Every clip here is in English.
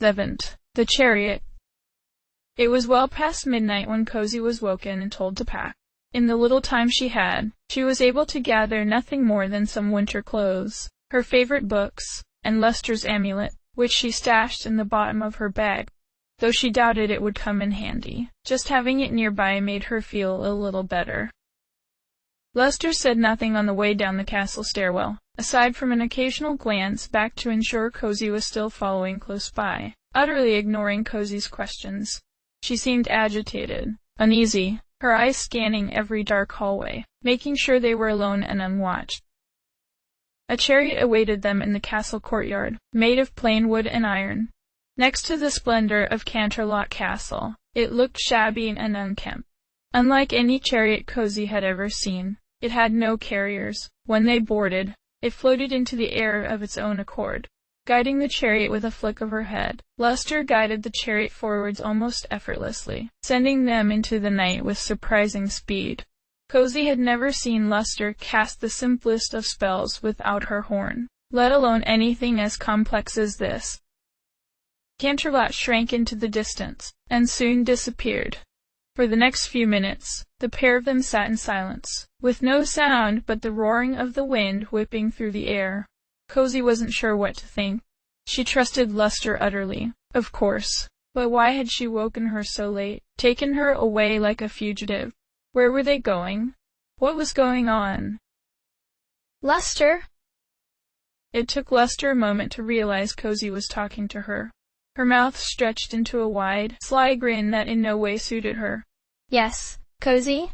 7th. The Chariot. It was well past midnight when Cozy was woken and told to pack. In the little time she had, she was able to gather nothing more than some winter clothes, her favorite books, and Lester's amulet, which she stashed in the bottom of her bag, though she doubted it would come in handy. Just having it nearby made her feel a little better. Lester said nothing on the way down the castle stairwell, aside from an occasional glance back to ensure Cozy was still following close by, utterly ignoring Cozy's questions. She seemed agitated, uneasy, her eyes scanning every dark hallway, making sure they were alone and unwatched. A chariot awaited them in the castle courtyard, made of plain wood and iron. Next to the splendor of Canterlot Castle, it looked shabby and unkempt. Unlike any chariot Cozy had ever seen, it had no carriers. When they boarded, it floated into the air of its own accord, guiding the chariot with a flick of her head. Lester guided the chariot forwards almost effortlessly, sending them into the night with surprising speed. Cozy had never seen Lester cast the simplest of spells without her horn, let alone anything as complex as this. Canterlot shrank into the distance, and soon disappeared. For the next few minutes, the pair of them sat in silence, with no sound but the roaring of the wind whipping through the air. Cozy wasn't sure what to think. She trusted Lester utterly, of course, but why had she woken her so late, taken her away like a fugitive? Where were they going? What was going on? Lester! It took Lester a moment to realize Cozy was talking to her. Her mouth stretched into a wide, sly grin that in no way suited her. Yes, Cozy?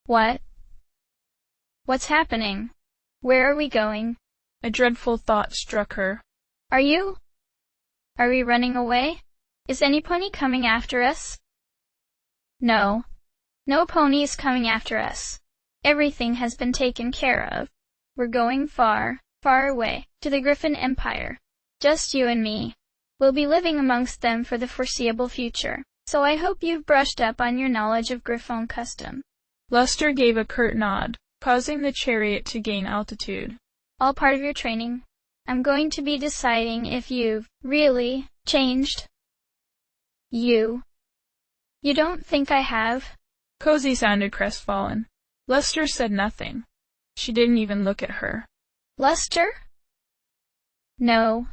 What? What's happening? Where are we going? A dreadful thought struck her. Are we running away? Is any pony coming after us? No. No pony is coming after us. Everything has been taken care of. We're going far, far away, to the Griffin Empire. Just you and me. We'll be living amongst them for the foreseeable future, so I hope you've brushed up on your knowledge of Griffon custom. Lester gave a curt nod, causing the chariot to gain altitude. All part of your training. I'm going to be deciding if you've really changed. You don't think I have? Cozy sounded crestfallen. Lester said nothing. She didn't even look at her. Lester? No,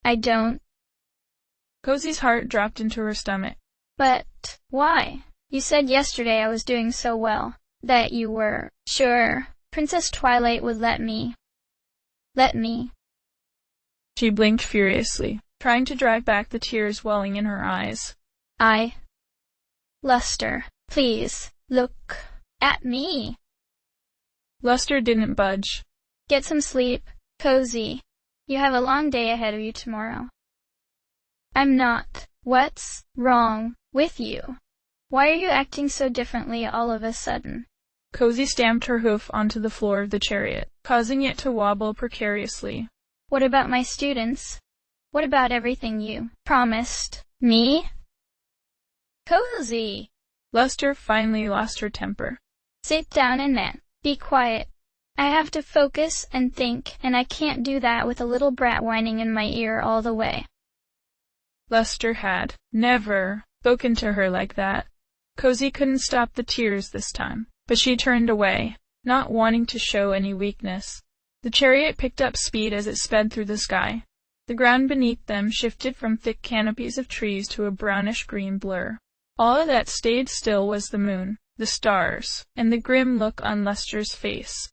I don't. Cozy's heart dropped into her stomach. But why? You said yesterday I was doing so well, that you were sure Princess Twilight would let me. She blinked furiously, trying to drive back the tears welling in her eyes. Lester, please, look at me. Lester didn't budge. Get some sleep, Cozy. You have a long day ahead of you tomorrow. I'm not. What's wrong with you? Why are you acting so differently all of a sudden? Cozy stamped her hoof onto the floor of the chariot, causing it to wobble precariously. What about my students? What about everything you promised me? Cozy! Lester finally lost her temper. Sit down and be quiet. I have to focus and think, and I can't do that with a little brat whining in my ear all the way. Lester had never spoken to her like that. Cozy couldn't stop the tears this time, but she turned away, not wanting to show any weakness. The chariot picked up speed as it sped through the sky. The ground beneath them shifted from thick canopies of trees to a brownish-green blur. All that stayed still was the moon, the stars, and the grim look on Lester's face.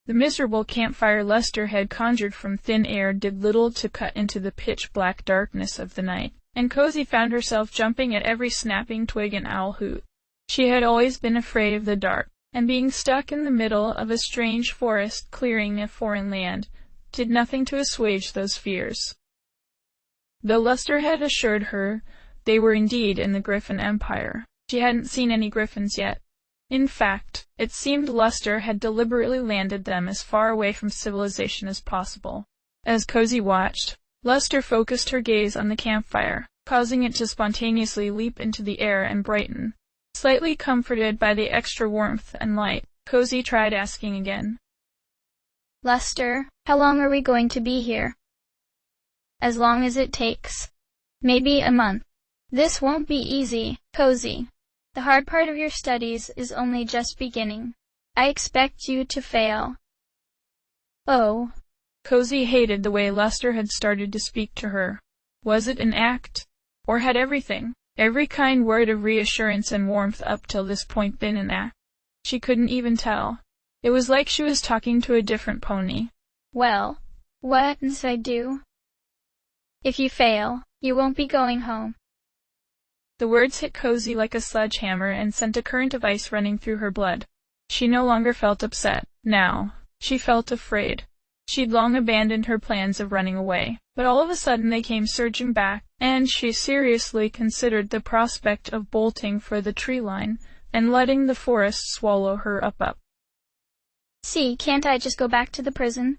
The miserable campfire Lester had conjured from thin air did little to cut into the pitch-black darkness of the night, and Cozy found herself jumping at every snapping twig and owl hoot. She had always been afraid of the dark, and being stuck in the middle of a strange forest clearing a foreign land did nothing to assuage those fears. Though Lester had assured her they were indeed in the Griffin Empire, she hadn't seen any griffins yet. In fact, it seemed Lester had deliberately landed them as far away from civilization as possible. As Cozy watched, Lester focused her gaze on the campfire, causing it to spontaneously leap into the air and brighten. Slightly comforted by the extra warmth and light, Cozy tried asking again. Lester, How long are we going to be here? As long as it takes. Maybe a month. This won't be easy, Cozy. The hard part of your studies is only just beginning. I expect you to fail. Oh. Cozy hated the way Lester had started to speak to her. Was it an act? Or had every kind word of reassurance and warmth up till this point been an act? She couldn't even tell. It was like she was talking to a different pony. Well, what must I do? If you fail, you won't be going home. The words hit Cozy like a sledgehammer and sent a current of ice running through her blood. She no longer felt upset. Now, she felt afraid. She'd long abandoned her plans of running away, but all of a sudden they came surging back, and she seriously considered the prospect of bolting for the tree line and letting the forest swallow her up. See, can't I just go back to the prison?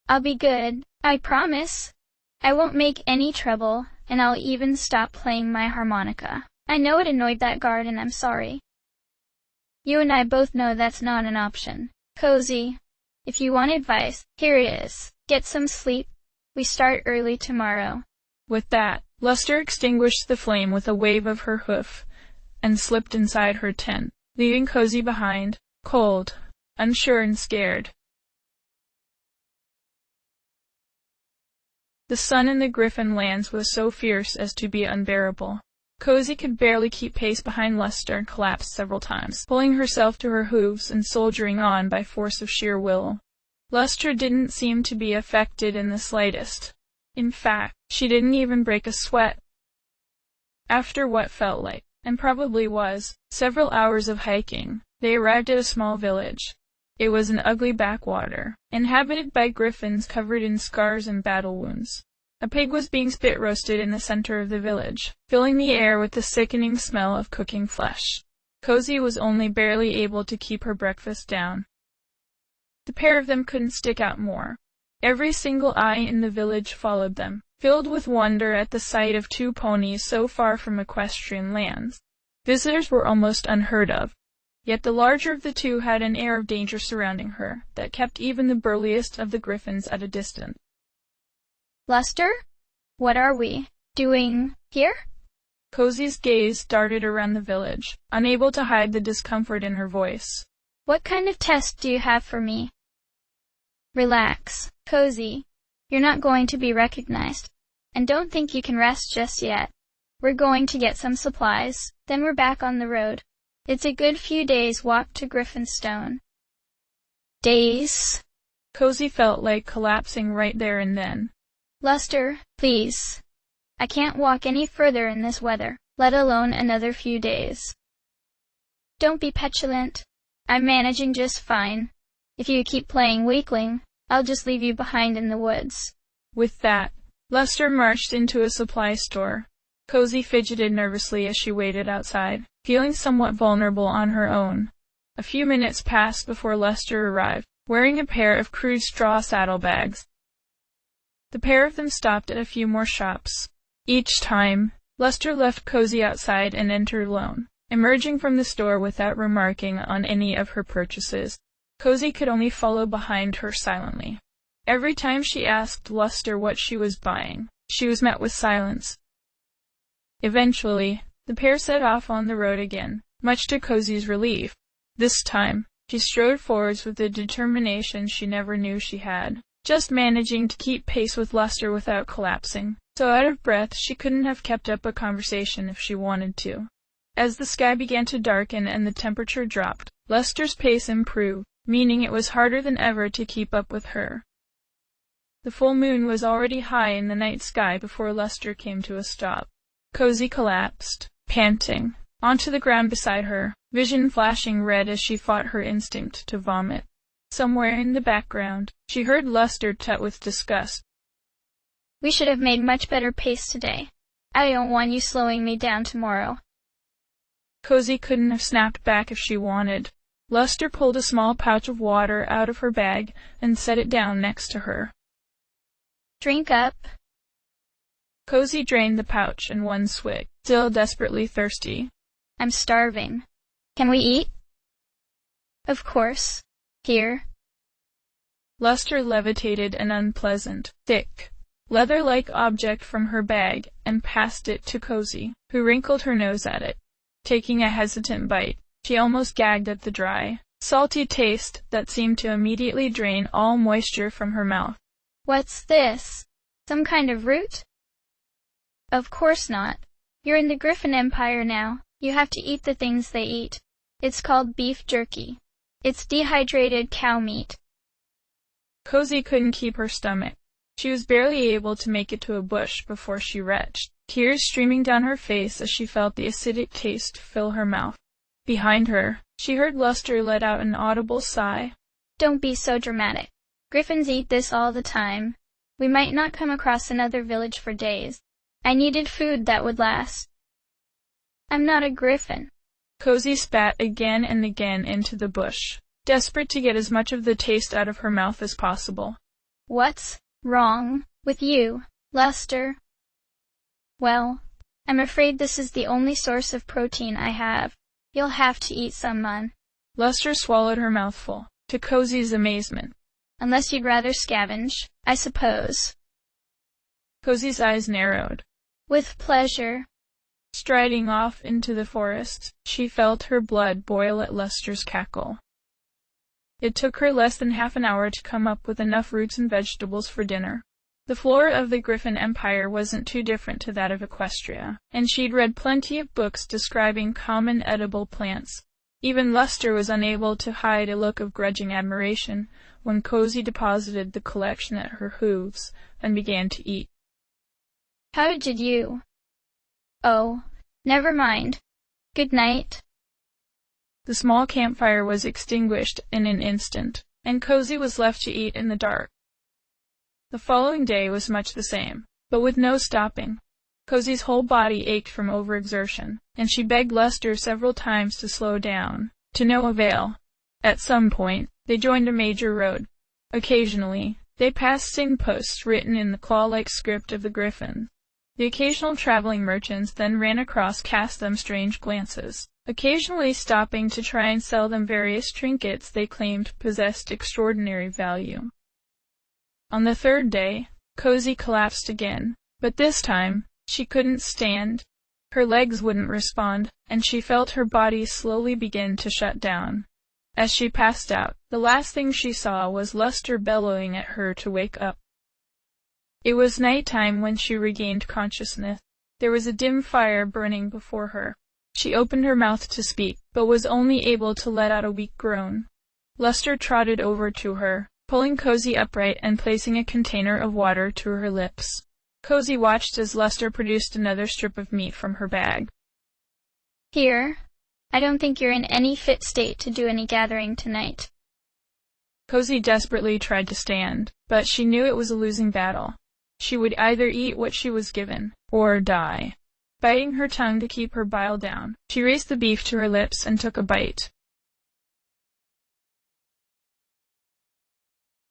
I'll be good, I promise. I won't make any trouble, and I'll even stop playing my harmonica. I know it annoyed that guard and I'm sorry. You and I both know that's not an option. Cozy, if you want advice, here it is. Get some sleep. We start early tomorrow. With that, Lester extinguished the flame with a wave of her hoof and slipped inside her tent, leaving Cozy behind, cold, unsure and scared. The sun in the Griffin lands was so fierce as to be unbearable. Cozy could barely keep pace behind Lester and collapsed several times, pulling herself to her hooves and soldiering on by force of sheer will. Lester didn't seem to be affected in the slightest. In fact, she didn't even break a sweat. After what felt like, and probably was, several hours of hiking, they arrived at a small village. It was an ugly backwater, inhabited by griffins covered in scars and battle wounds. A pig was being spit roasted in the center of the village, filling the air with the sickening smell of cooking flesh. Cozy was only barely able to keep her breakfast down. The pair of them couldn't stick out more. Every single eye in the village followed them, filled with wonder at the sight of two ponies so far from equestrian lands. Visitors were almost unheard of. Yet the larger of the two had an air of danger surrounding her that kept even the burliest of the griffins at a distance. Lester? What are we doing here? Cozy's gaze darted around the village, unable to hide the discomfort in her voice. What kind of test do you have for me? Relax, Cozy. You're not going to be recognized. And don't think you can rest just yet. We're going to get some supplies, then we're back on the road. It's a good few days' walk to Griffinstone. Days? Cozy felt like collapsing right there and then. Lester, please. I can't walk any further in this weather, let alone another few days. Don't be petulant. I'm managing just fine. If you keep playing weakling, I'll just leave you behind in the woods. With that, Lester marched into a supply store. Cozy fidgeted nervously as she waited outside, feeling somewhat vulnerable on her own. A few minutes passed before Lester arrived, wearing a pair of crude straw saddlebags. The pair of them stopped at a few more shops. Each time, Lester left Cozy outside and entered alone, emerging from the store without remarking on any of her purchases. Cozy could only follow behind her silently. Every time she asked Lester what she was buying, she was met with silence. Eventually, the pair set off on the road again, much to Cozy's relief. This time, she strode forwards with a determination she never knew she had, just managing to keep pace with Lester without collapsing. So out of breath, she couldn't have kept up a conversation if she wanted to. As the sky began to darken and the temperature dropped, Lester's pace improved, meaning it was harder than ever to keep up with her. The full moon was already high in the night sky before Lester came to a stop. Cozy collapsed, panting, onto the ground beside her, vision flashing red as she fought her instinct to vomit. Somewhere in the background, she heard Lester tut with disgust. We should have made much better pace today. I don't want you slowing me down tomorrow. Cozy couldn't have snapped back if she wanted. Lester pulled a small pouch of water out of her bag and set it down next to her. Drink up. Cozy drained the pouch in one swig, still desperately thirsty. I'm starving. Can we eat? Of course. Here. Luster levitated an unpleasant, thick, leather-like object from her bag and passed it to Cozy, who wrinkled her nose at it. Taking a hesitant bite, she almost gagged at the dry, salty taste that seemed to immediately drain all moisture from her mouth. What's this? Some kind of root? Of course not. You're in the Griffin Empire now. You have to eat the things they eat. It's called beef jerky. It's dehydrated cow meat. Cozy couldn't keep her stomach. She was barely able to make it to a bush before she retched, tears streaming down her face as she felt the acidic taste fill her mouth. Behind her, she heard Luster let out an audible sigh. Don't be so dramatic. Griffins eat this all the time. We might not come across another village for days. I needed food that would last. I'm not a griffin. Cozy spat again and again into the bush, desperate to get as much of the taste out of her mouth as possible. What's wrong with you, Luster? Well, I'm afraid this is the only source of protein I have. You'll have to eat some, man. Luster swallowed her mouthful, to Cozy's amazement. Unless you'd rather scavenge, I suppose. Cozy's eyes narrowed. With pleasure. Striding off into the forest, she felt her blood boil at Luster's cackle. It took her less than half an hour to come up with enough roots and vegetables for dinner. The flora of the Griffin Empire wasn't too different to that of Equestria, and she'd read plenty of books describing common edible plants. Even Luster was unable to hide a look of grudging admiration when Cozy deposited the collection at her hooves and began to eat. How did you? Oh, never mind. Good night. The small campfire was extinguished in an instant, and Cozy was left to eat in the dark. The following day was much the same, but with no stopping. Cozy's whole body ached from overexertion, and she begged Luster several times to slow down, to no avail. At some point, they joined a major road. Occasionally, they passed signposts written in the claw-like script of the Griffin. The occasional traveling merchants then ran across cast them strange glances, occasionally stopping to try and sell them various trinkets they claimed possessed extraordinary value. On the third day, Cozy collapsed again, but this time, she couldn't stand. Her legs wouldn't respond, and she felt her body slowly begin to shut down. As she passed out, the last thing she saw was Luster bellowing at her to wake up. It was night-time when she regained consciousness. There was a dim fire burning before her. She opened her mouth to speak, but was only able to let out a weak groan. Luster trotted over to her, pulling Cozy upright and placing a container of water to her lips. Cozy watched as Luster produced another strip of meat from her bag. Here. I don't think you're in any fit state to do any gathering tonight. Cozy desperately tried to stand, but she knew it was a losing battle. She would either eat what she was given, or die. Biting her tongue to keep her bile down, she raised the beef to her lips and took a bite.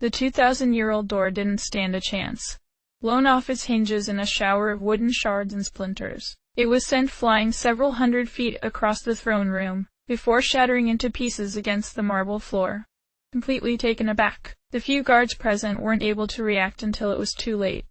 The 2,000-year-old door didn't stand a chance. Blown off its hinges in a shower of wooden shards and splinters, it was sent flying several hundred feet across the throne room, before shattering into pieces against the marble floor. Completely taken aback, the few guards present weren't able to react until it was too late.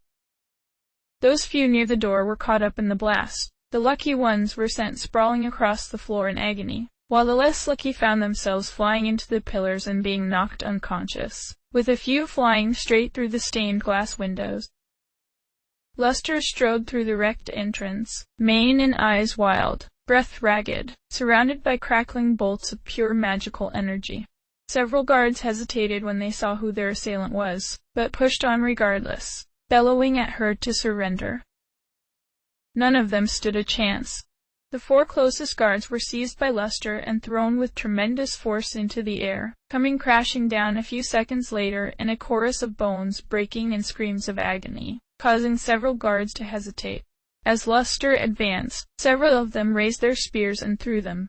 Those few near the door were caught up in the blast. The lucky ones were sent sprawling across the floor in agony, while the less lucky found themselves flying into the pillars and being knocked unconscious, with a few flying straight through the stained glass windows. Luster strode through the wrecked entrance, mane and eyes wild, breath ragged, surrounded by crackling bolts of pure magical energy. Several guards hesitated when they saw who their assailant was, but pushed on regardless, bellowing at her to surrender. None of them stood a chance. The 4 closest guards were seized by Luster and thrown with tremendous force into the air, coming crashing down a few seconds later in a chorus of bones breaking and screams of agony, causing several guards to hesitate. As Luster advanced, several of them raised their spears and threw them.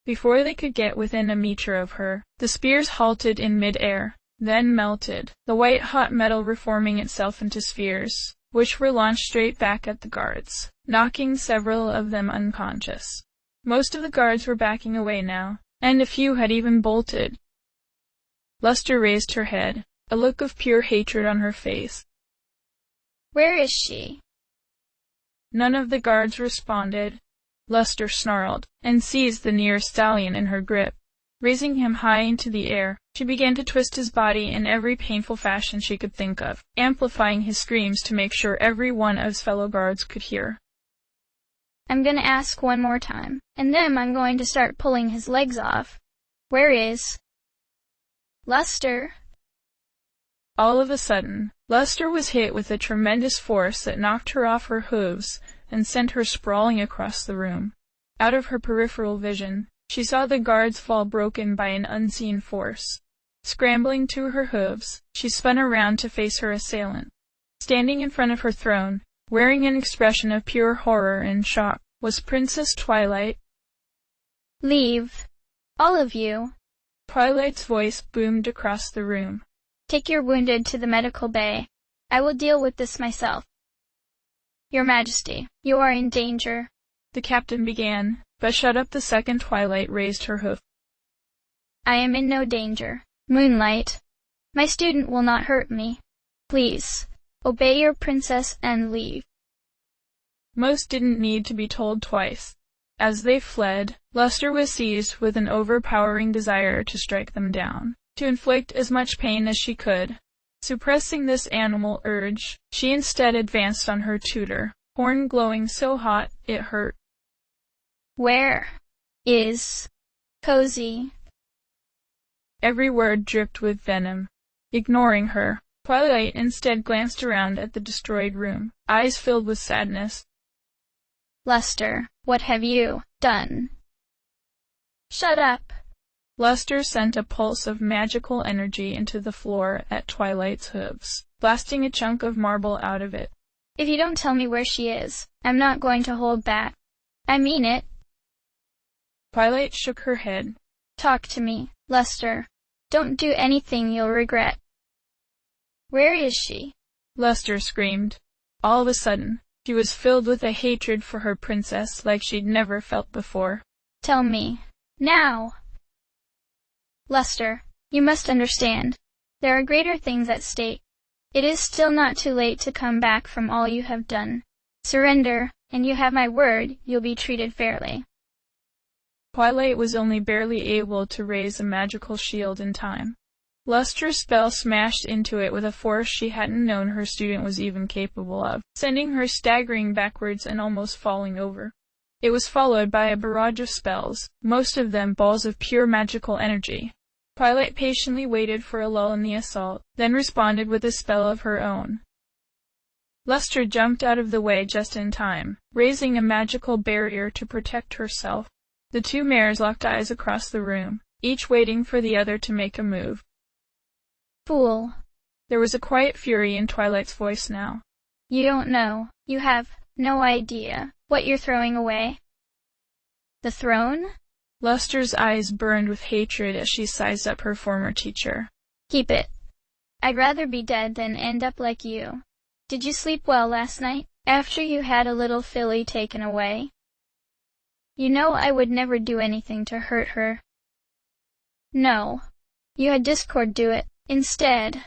Before they could get within a meter of her, the spears halted in mid-air, then melted, the white-hot metal reforming itself into spheres, which were launched straight back at the guards, knocking several of them unconscious. Most of the guards were backing away now, and a few had even bolted. Luster raised her head, a look of pure hatred on her face. Where is she? None of the guards responded. Luster snarled, and seized the nearest stallion in her grip. Raising him high into the air, she began to twist his body in every painful fashion she could think of, amplifying his screams to make sure every one of his fellow guards could hear. I'm gonna ask one more time, and then I'm going to start pulling his legs off. Where is Luster? All of a sudden, Luster was hit with a tremendous force that knocked her off her hooves and sent her sprawling across the room. Out of her peripheral vision, she saw the guards fall broken by an unseen force. Scrambling to her hooves, she spun around to face her assailant. Standing in front of her throne, wearing an expression of pure horror and shock, was Princess Twilight. Leave. All of you. Twilight's voice boomed across the room. Take your wounded to the medical bay. I will deal with this myself. Your Majesty, you are in danger. The captain began, but shut up the second Twilight raised her hoof. I am in no danger. Moonlight. My student will not hurt me. Please, obey your princess and leave. Most didn't need to be told twice. As they fled, Luster was seized with an overpowering desire to strike them down, to inflict as much pain as she could. Suppressing this animal urge, she instead advanced on her tutor, horn glowing so hot it hurt. Where is Cozy? Every word dripped with venom. Ignoring her, Twilight instead glanced around at the destroyed room, eyes filled with sadness. Luster, what have you done? Shut up. Luster sent a pulse of magical energy into the floor at Twilight's hooves, blasting a chunk of marble out of it. If you don't tell me where she is, I'm not going to hold back. I mean it. Twilight shook her head. Talk to me, Luster. Don't do anything you'll regret. Where is she? Luster screamed. All of a sudden, she was filled with a hatred for her princess like she'd never felt before. Tell me. Now! Luster, you must understand. There are greater things at stake. It is still not too late to come back from all you have done. Surrender, and you have my word you'll be treated fairly. Twilight was only barely able to raise a magical shield in time. Luster's spell smashed into it with a force she hadn't known her student was even capable of, sending her staggering backwards and almost falling over. It was followed by a barrage of spells, most of them balls of pure magical energy. Twilight patiently waited for a lull in the assault, then responded with a spell of her own. Luster jumped out of the way just in time, raising a magical barrier to protect herself. The two mares locked eyes across the room, each waiting for the other to make a move. Fool. There was a quiet fury in Twilight's voice now. You don't know, you have no idea what you're throwing away. The throne? Luster's eyes burned with hatred as she sized up her former teacher. Keep it. I'd rather be dead than end up like you. Did you sleep well last night, after you had a little filly taken away? You know I would never do anything to hurt her. No. You had Discord do it, instead.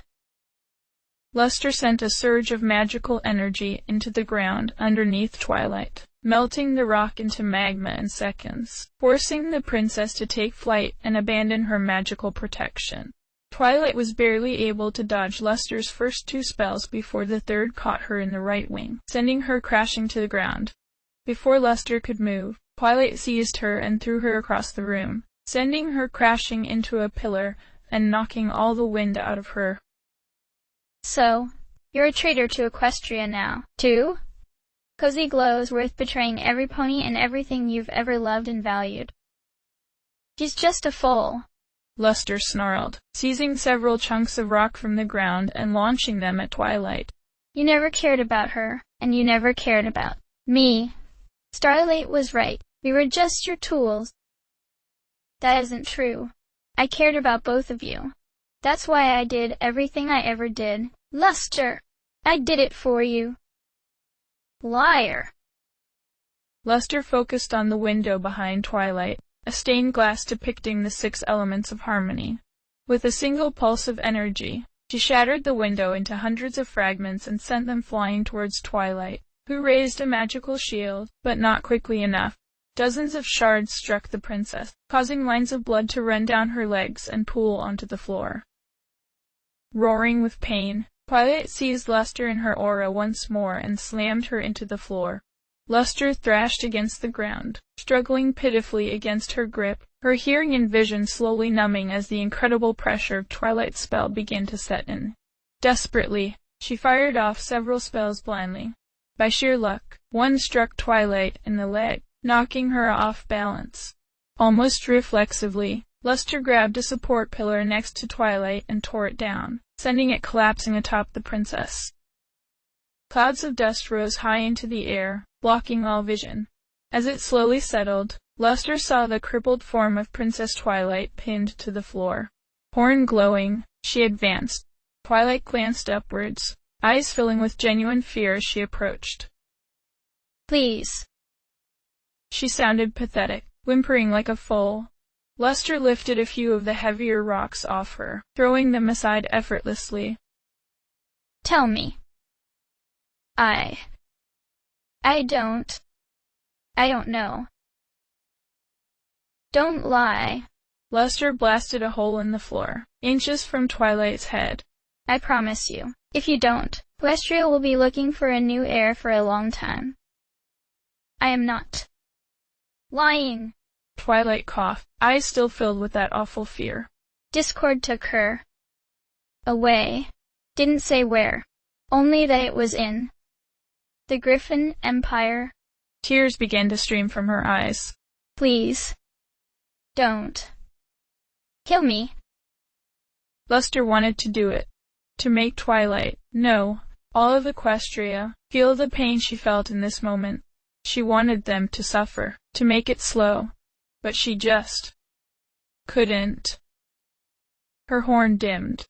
Luster sent a surge of magical energy into the ground underneath Twilight, melting the rock into magma in seconds, forcing the princess to take flight and abandon her magical protection. Twilight was barely able to dodge Luster's first two spells before the third caught her in the right wing, sending her crashing to the ground. Before Luster could move, Twilight seized her and threw her across the room, sending her crashing into a pillar and knocking all the wind out of her. So, you're a traitor to Equestria now, too? Cozy Glow's worth betraying every pony and everything you've ever loved and valued. She's just a fool. Luster snarled, seizing several chunks of rock from the ground and launching them at Twilight. You never cared about her, and you never cared about me. Starlight was right. We were just your tools. That isn't true. I cared about both of you. That's why I did everything I ever did. Luster! I did it for you. Liar! Luster focused on the window behind Twilight, a stained glass depicting the 6 elements of harmony. With a single pulse of energy, she shattered the window into hundreds of fragments and sent them flying towards Twilight, who raised a magical shield, but not quickly enough. Dozens of shards struck the princess, causing lines of blood to run down her legs and pool onto the floor. Roaring with pain, Twilight seized Luster in her aura once more and slammed her into the floor. Luster thrashed against the ground, struggling pitifully against her grip, her hearing and vision slowly numbing as the incredible pressure of Twilight's spell began to set in. Desperately, she fired off several spells blindly. By sheer luck, one struck Twilight in the leg, knocking her off balance. Almost reflexively, Luster grabbed a support pillar next to Twilight and tore it down, sending it collapsing atop the princess. Clouds of dust rose high into the air, blocking all vision. As it slowly settled, Luster saw the crippled form of Princess Twilight pinned to the floor. Horn glowing, she advanced. Twilight glanced upwards, eyes filling with genuine fear as she approached. "Please." She sounded pathetic, whimpering like a foal. Luster lifted a few of the heavier rocks off her, throwing them aside effortlessly. "Tell me." I don't know." "Don't lie." Luster blasted a hole in the floor, inches from Twilight's head. "I promise you. If you don't, Equestria will be looking for a new heir for a long time." "I am not lying." Twilight coughed, eyes still filled with that awful fear. "Discord took her away. Didn't say where. Only that it was in the Griffin Empire." Tears began to stream from her eyes. "Please. Don't kill me." Luster wanted to do it. To make Twilight, no, all of Equestria, feel the pain she felt in this moment. She wanted them to suffer, to make it slow. But she just couldn't. Her horn dimmed.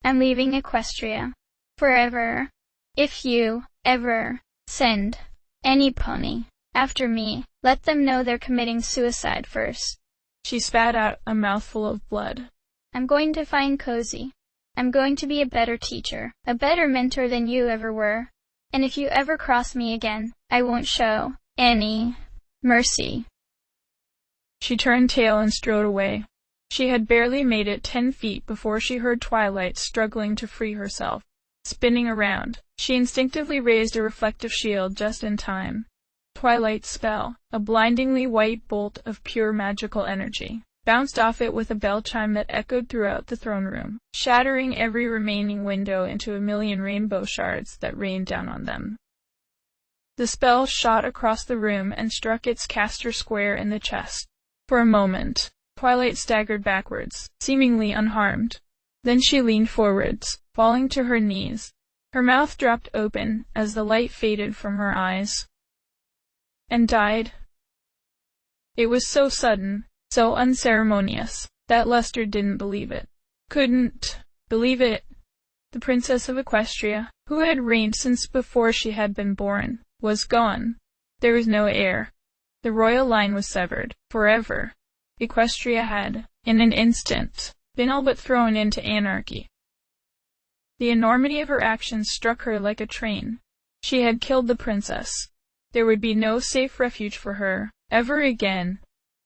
"I'm leaving Equestria. Forever. If you ever send any pony after me, let them know they're committing suicide first." She spat out a mouthful of blood. "I'm going to find Cozy. I'm going to be a better teacher, a better mentor than you ever were. And if you ever cross me again, I won't show any mercy." She turned tail and strode away. She had barely made it 10 feet before she heard Twilight struggling to free herself. Spinning around, she instinctively raised a reflective shield just in time. Twilight's spell, a blindingly white bolt of pure magical energy, bounced off it with a bell chime that echoed throughout the throne room, shattering every remaining window into a million rainbow shards that rained down on them. The spell shot across the room and struck its caster square in the chest. For a moment, Twilight staggered backwards, seemingly unharmed. Then she leaned forwards, falling to her knees. Her mouth dropped open as the light faded from her eyes. And died. It was so sudden, so unceremonious, that Luster didn't believe it. Couldn't believe it. The Princess of Equestria, who had reigned since before she had been born, was gone. There was no heir. The royal line was severed, forever. Equestria had, in an instant, been all but thrown into anarchy. The enormity of her actions struck her like a train. She had killed the princess. There would be no safe refuge for her, ever again.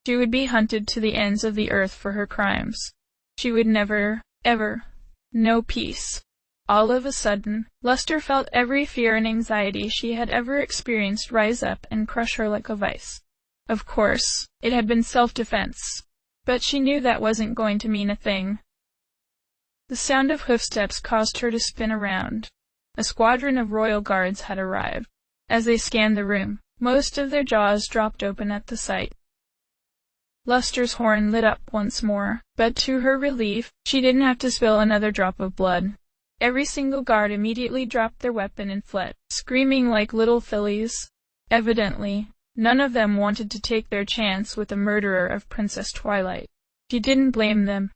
She would be hunted to the ends of the earth for her crimes. She would never, ever, know peace. All of a sudden, Luster felt every fear and anxiety she had ever experienced rise up and crush her like a vice. Of course, it had been self-defense, but she knew that wasn't going to mean a thing. The sound of hoofsteps caused her to spin around. A squadron of royal guards had arrived. As they scanned the room, most of their jaws dropped open at the sight. Luster's horn lit up once more, but to her relief, she didn't have to spill another drop of blood. Every single guard immediately dropped their weapon and fled, screaming like little fillies. Evidently, none of them wanted to take their chance with the murderer of Princess Twilight. She didn't blame them.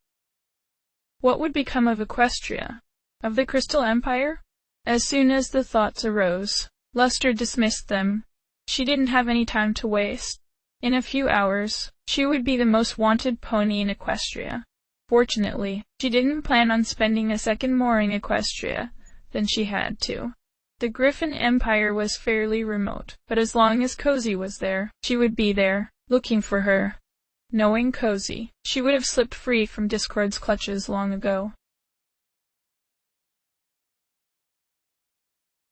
What would become of Equestria? Of the Crystal Empire? As soon as the thoughts arose, Luster dismissed them. She didn't have any time to waste. In a few hours, she would be the most wanted pony in Equestria. Fortunately, she didn't plan on spending a second more in Equestria than she had to. The Griffin Empire was fairly remote, but as long as Cozy was there, she would be there, looking for her. Knowing Cozy, she would have slipped free from Discord's clutches long ago.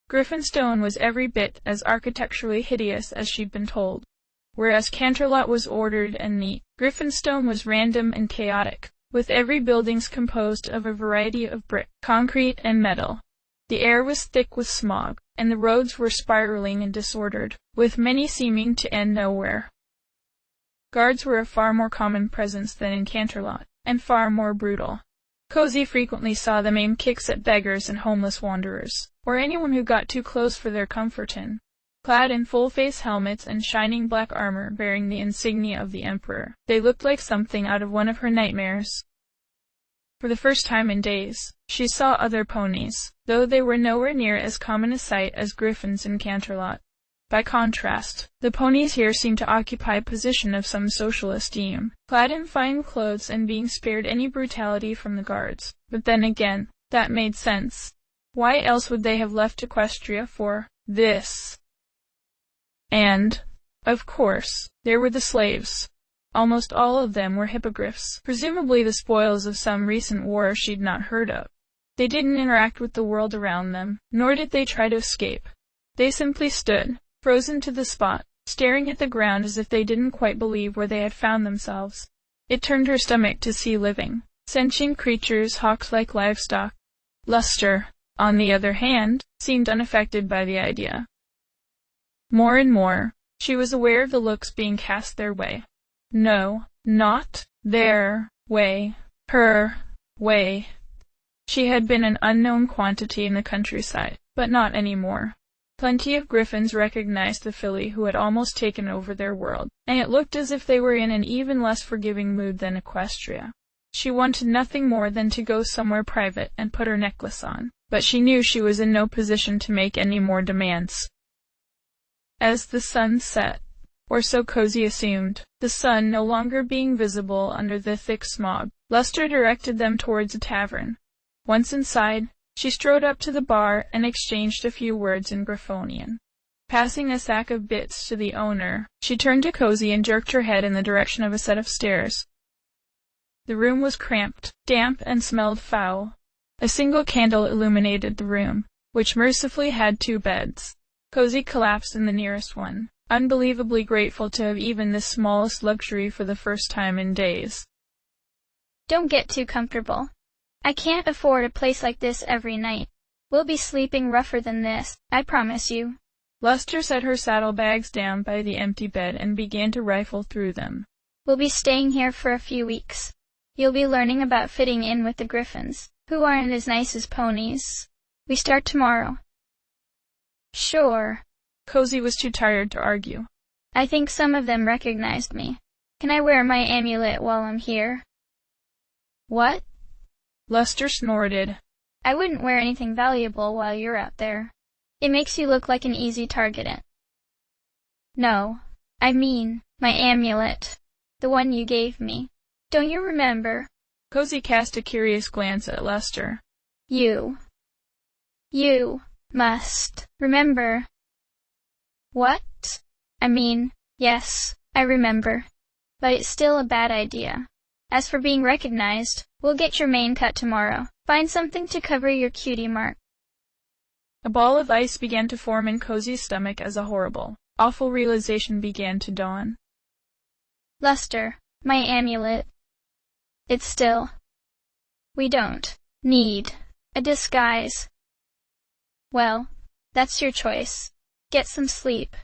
Griffinstone was every bit as architecturally hideous as she'd been told. Whereas Canterlot was ordered and neat, Griffinstone was random and chaotic, with every buildings composed of a variety of brick, concrete, and metal. The air was thick with smog, and the roads were spiraling and disordered, with many seeming to end nowhere. Guards were a far more common presence than in Canterlot, and far more brutal. Cozy frequently saw them aim kicks at beggars and homeless wanderers, or anyone who got too close for their comfort in. Clad in full-face helmets and shining black armor bearing the insignia of the Emperor, they looked like something out of one of her nightmares. For the first time in days, she saw other ponies, though they were nowhere near as common a sight as griffins in Canterlot. By contrast, the ponies here seemed to occupy a position of some social esteem, clad in fine clothes and being spared any brutality from the guards. But then again, that made sense. Why else would they have left Equestria for this? And, of course, there were the slaves. Almost all of them were hippogriffs, presumably the spoils of some recent war she'd not heard of. They didn't interact with the world around them, nor did they try to escape. They simply stood, frozen to the spot, staring at the ground as if they didn't quite believe where they had found themselves. It turned her stomach to see living, sentient creatures hawked like livestock. Luster, on the other hand, seemed unaffected by the idea. More and more, she was aware of the looks being cast their way. No, not their way, her way. She had been an unknown quantity in the countryside, but not anymore. Plenty of griffins recognized the filly who had almost taken over their world, and it looked as if they were in an even less forgiving mood than Equestria. She wanted nothing more than to go somewhere private and put her necklace on, but she knew she was in no position to make any more demands. As the sun set, or so Cozy assumed, the sun no longer being visible under the thick smog, Luster directed them towards a tavern. Once inside, she strode up to the bar and exchanged a few words in Griffonian. Passing a sack of bits to the owner, she turned to Cozy and jerked her head in the direction of a set of stairs. The room was cramped, damp, and smelled foul. A single candle illuminated the room, which mercifully had 2 beds. Cozy collapsed in the nearest one, unbelievably grateful to have even this smallest luxury for the first time in days. Don't get too comfortable. I can't afford a place like this every night. We'll be sleeping rougher than this, I promise you. Luster set her saddlebags down by the empty bed and began to rifle through them. We'll be staying here for a few weeks. You'll be learning about fitting in with the griffins, who aren't as nice as ponies. We start tomorrow. Sure. Cozy was too tired to argue. I think some of them recognized me. Can I wear my amulet while I'm here? What? Luster snorted. I wouldn't wear anything valuable while you're out there. It makes you look like an easy target. No, I mean, my amulet. The one you gave me. Don't you remember? Cozy cast a curious glance at Luster. You must remember. What? I mean, yes, I remember. But it's still a bad idea. As for being recognized, we'll get your mane cut tomorrow. Find something to cover your cutie mark. A ball of ice began to form in Cozy's stomach as a horrible, awful realization began to dawn. Luster, my amulet. It's still. We don't need a disguise. Well, that's your choice. Get some sleep.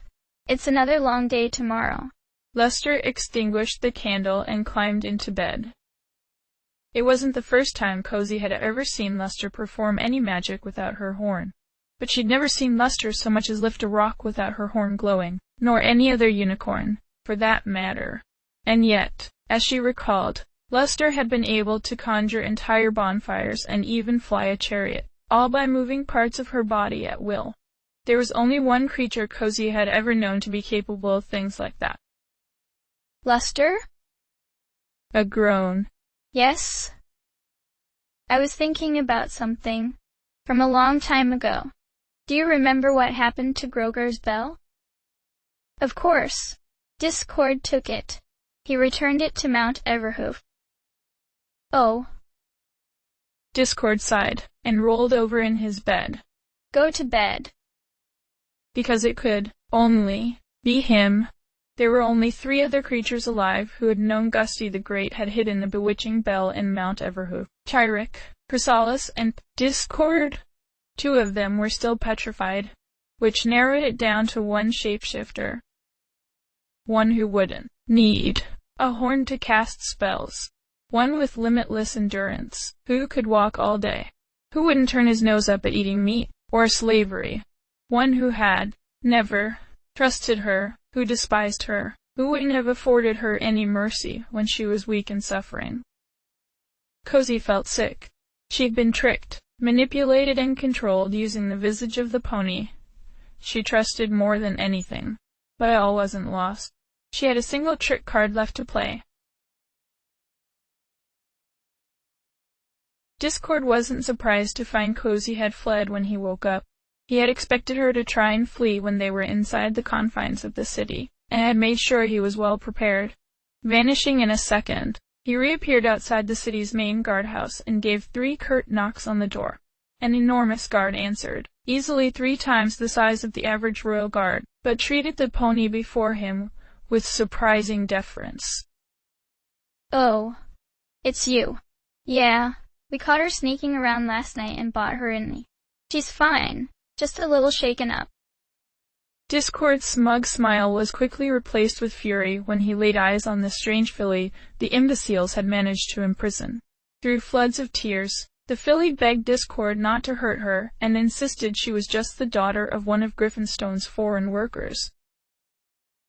It's another long day tomorrow. Luster extinguished the candle and climbed into bed. It wasn't the first time Cozy had ever seen Luster perform any magic without her horn, but she'd never seen Luster so much as lift a rock without her horn glowing, nor any other unicorn, for that matter. And yet, as she recalled, Luster had been able to conjure entire bonfires and even fly a chariot, all by moving parts of her body at will. There was only one creature Cozy had ever known to be capable of things like that. Luster? A groan. Yes? I was thinking about something from a long time ago. Do you remember what happened to Groger's bell? Of course. Discord took it. He returned it to Mount Everhoof. Oh. Discord sighed and rolled over in his bed. Go to bed. Because it could only be him. There were only 3 other creatures alive who had known Gusty the Great had hidden the bewitching bell in Mount Everhoof. Chirric, Chrysalis, and Discord. 2 of them were still petrified, which narrowed it down to one shapeshifter. One who wouldn't need a horn to cast spells. One with limitless endurance, who could walk all day. Who wouldn't turn his nose up at eating meat or slavery. One who had never trusted her, who despised her, who wouldn't have afforded her any mercy when she was weak and suffering. Cozy felt sick. She'd been tricked, manipulated and controlled using the visage of the pony she trusted more than anything. But all wasn't lost. She had a single trick card left to play. Discord wasn't surprised to find Cozy had fled when he woke up. He had expected her to try and flee when they were inside the confines of the city, and had made sure he was well prepared. Vanishing in a second, he reappeared outside the city's main guardhouse and gave 3 curt knocks on the door. An enormous guard answered, easily 3 times the size of the average royal guard, but treated the pony before him with surprising deference. Oh, it's you. Yeah, we caught her sneaking around last night and bought her in. She's fine, just a little shaken up. Discord's smug smile was quickly replaced with fury when he laid eyes on the strange filly the imbeciles had managed to imprison. Through floods of tears, the filly begged Discord not to hurt her and insisted she was just the daughter of one of Griffinstone's foreign workers.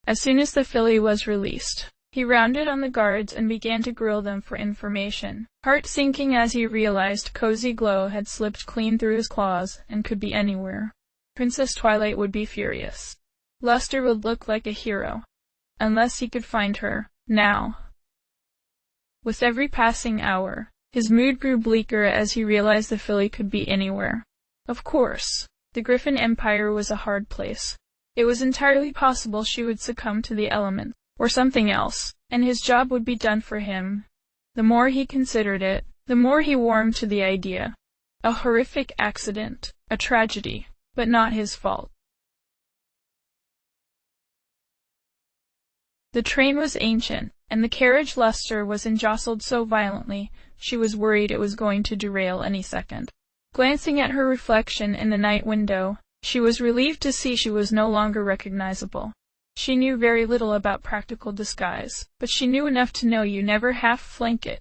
As soon as the filly was released, he rounded on the guards and began to grill them for information, heart sinking as he realized Cozy Glow had slipped clean through his claws and could be anywhere. Princess Twilight would be furious. Luster would look like a hero, unless he could find her, now. With every passing hour, his mood grew bleaker as he realized the filly could be anywhere. Of course, the Griffin Empire was a hard place. It was entirely possible she would succumb to the elements, or something else, and his job would be done for him. The more he considered it, the more he warmed to the idea. A horrific accident, a tragedy, but not his fault. The train was ancient, and the carriage Luster was jostled so violently, she was worried it was going to derail any second. Glancing at her reflection in the night window, she was relieved to see she was no longer recognizable. She knew very little about practical disguise, but she knew enough to know you never half flank it.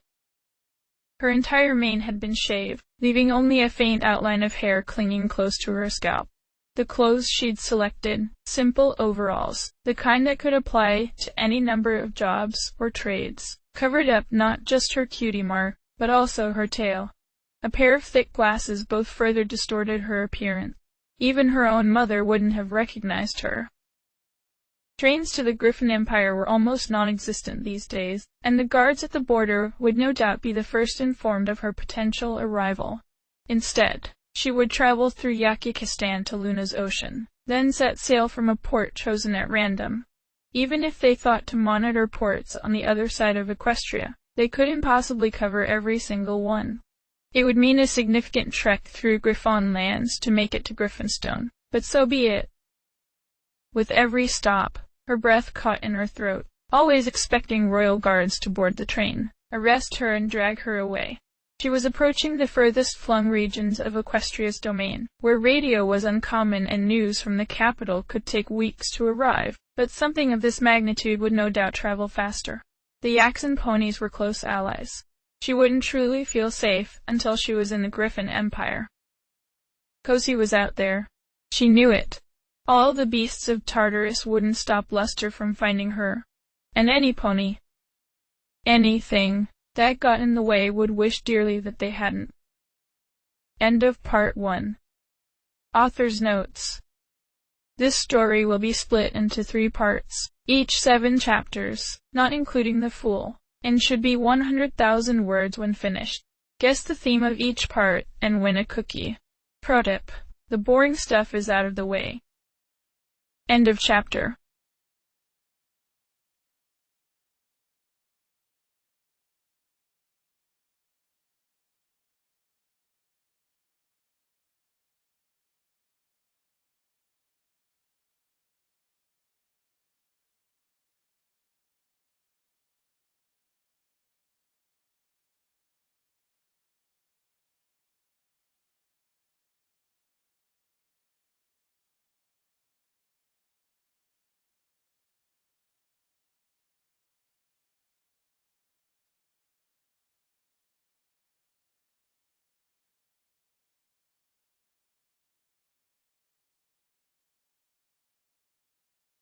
Her entire mane had been shaved, leaving only a faint outline of hair clinging close to her scalp. The clothes she'd selected, simple overalls, the kind that could apply to any number of jobs or trades, covered up not just her cutie mark, but also her tail. A pair of thick glasses both further distorted her appearance. Even her own mother wouldn't have recognized her. Trains to the Griffin Empire were almost non-existent these days, and the guards at the border would no doubt be the first informed of her potential arrival. Instead, she would travel through Yakikistan to Luna's Ocean, then set sail from a port chosen at random. Even if they thought to monitor ports on the other side of Equestria, they couldn't possibly cover every single one. It would mean a significant trek through Griffon lands to make it to Griffinstone, but so be it. With every stop, her breath caught in her throat, always expecting royal guards to board the train, arrest her and drag her away. She was approaching the furthest flung regions of Equestria's domain, where radio was uncommon and news from the capital could take weeks to arrive, but something of this magnitude would no doubt travel faster. The yaks and ponies were close allies. She wouldn't truly feel safe until she was in the Griffin Empire. Cozy was out there. She knew it. All the beasts of Tartarus wouldn't stop Luster from finding her. And any pony, anything that got in the way would wish dearly that they hadn't. End of Part 1. Author's Notes. This story will be split into 3 parts, each 7 chapters, not including the Fool, and should be 100,000 words when finished. Guess the theme of each part and win a cookie. Pro tip: the boring stuff is out of the way. End of chapter.